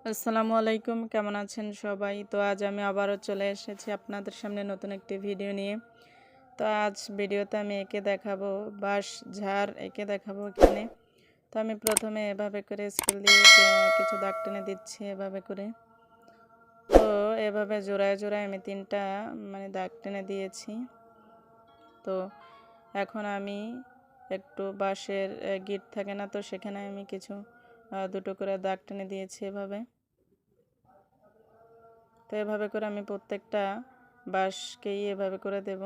আসসালামু আলাইকুম, কেমন আছেন সবাই? তো আজ আমি আবারও চলে এসেছি আপনাদের সামনে নতুন একটি ভিডিও নিয়ে। তো আজ ভিডিওতে আমি এঁকে দেখাবো বাঁশ ঝাড় এঁকে দেখাবো এখানে। তো আমি প্রথমে এভাবে করে স্কেল দিয়ে কিছু দাগ টেনে দিচ্ছি এভাবে করে। তো এভাবে জোড়ায় জোড়ায় আমি 3টা দাগ টেনে দিয়েছি। তো এখন আমি একটু বাঁশের গিঁট থাকে না, তো সেখানে আমি কিছু দুটো করে দাগ টেনে দিয়েছি এভাবে। তো এভাবে করে আমি প্রত্যেকটা বাঁশকেই এভাবে করে দেব।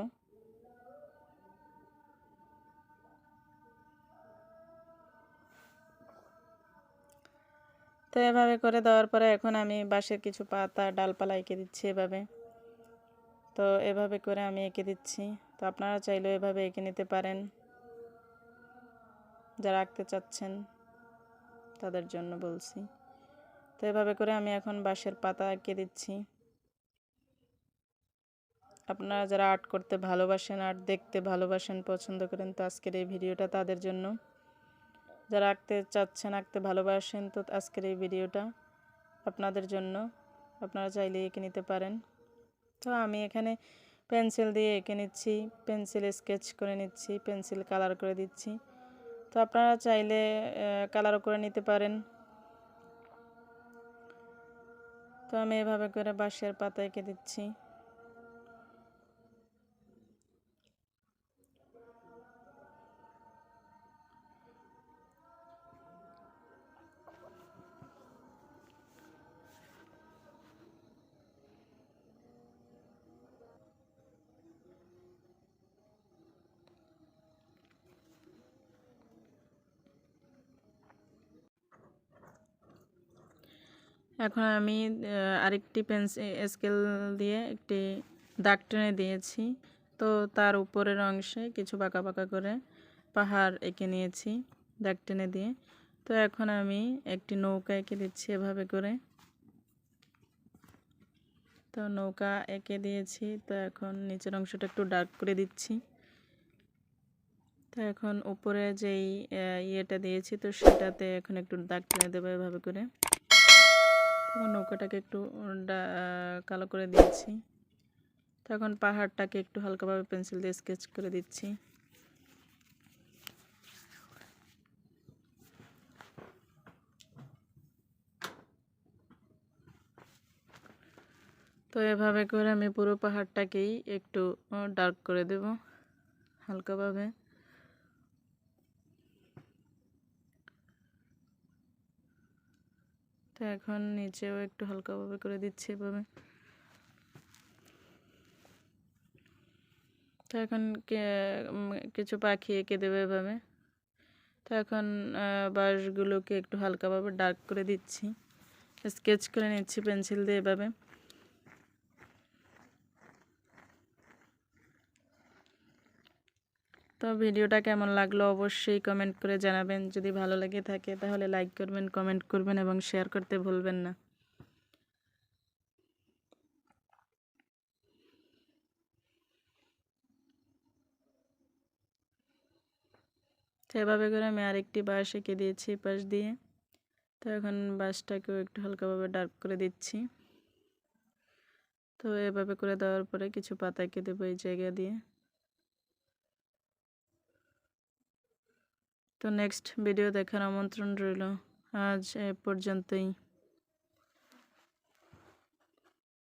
তো এভাবে করে দেওয়ার পরে এখন আমি বাঁশের কিছু পাতা ডালপালা এঁকে দিচ্ছি এভাবে। তো এভাবে করে আমি এঁকে দিচ্ছি। তো আপনারা চাইলেও এভাবে এঁকে নিতে পারেন, যারা আঁকতে চাচ্ছেন তাদের জন্য বলছি। তো এভাবে করে আমি এখন বাঁশের পাতা এঁকে দিচ্ছি। আপনারা যারা আর্ট করতে ভালোবাসেন, আর্ট দেখতে ভালোবাসেন, পছন্দ করেন, তো আজকের এই ভিডিওটা তাদের জন্য। যারা আঁকতে চাচ্ছেন, আঁকতে ভালোবাসেন, তো আজকের এই ভিডিওটা আপনাদের জন্য। আপনারা চাইলে এঁকে নিতে পারেন। তো আমি এখানে পেন্সিল দিয়ে এঁকে নিচ্ছি, পেন্সিল স্কেচ করে নিচ্ছি, পেন্সিল কালার করে দিচ্ছি। তো আপনারা চাইলে কালারও করে নিতে পারেন। তো আমি এভাবে করে বাঁশের পাতা এঁকে দিচ্ছি। এখন আমি আরেকটি পেন্সিল স্কেল দিয়ে একটি দাগ টেনে দিয়েছি। তো তার উপরের অংশে কিছু বাঁকা বাঁকা করে পাহাড় এঁকে নিয়েছি দাগ টেনে দিয়ে। তো এখন আমি একটি নৌকা এঁকে দিচ্ছি এভাবে করে। তো নৌকা এঁকে দিয়েছি। তো এখন নিচের অংশটা একটু ডার্ক করে দিচ্ছি। তো এখন উপরে যেই ইয়েটা দিয়েছি, তো সেটাতে এখন একটু দাগ টেনে দেবো এভাবে করে। তখন নৌকাটাকে একটু কালো করে দিয়েছি। তখন পাহাড়টাকে একটু হালকাভাবে পেন্সিল দিয়ে স্কেচ করে দিচ্ছি। তো এভাবে করে আমি পুরো পাহাড়টাকেই একটু ডার্ক করে দেব হালকাভাবে। তো এখন নিচেও একটু হালকাভাবে করে দিচ্ছি এভাবে। তো এখন কিছু পাখি এঁকে দেবে এভাবে। তো এখন বাঁশগুলোকে একটু হালকাভাবে ডার্ক করে দিচ্ছি, স্কেচ করে নিচ্ছি পেন্সিল দিয়ে এভাবে। তো ভিডিওটা কেমন লাগলো অবশ্যই কমেন্ট করে জানাবেন। যদি ভালো লেগে থাকে তাহলে লাইক করবেন, কমেন্ট করবেন এবং শেয়ার করতে ভুলবেন না। তো এভাবে করে আমি আরেকটি বাঁশ এঁকে দিয়েছি পাশ দিয়ে। তো এখন বাঁশটাকেও একটু হালকাভাবে ডার্ক করে দিচ্ছি। তো এভাবে করে দেওয়ার পরে কিছু পাতা এঁকে দেবো এই জায়গা দিয়ে। তো নেক্সট ভিডিও দেখার আমন্ত্রণ রইল। আজ এ পর্যন্তই।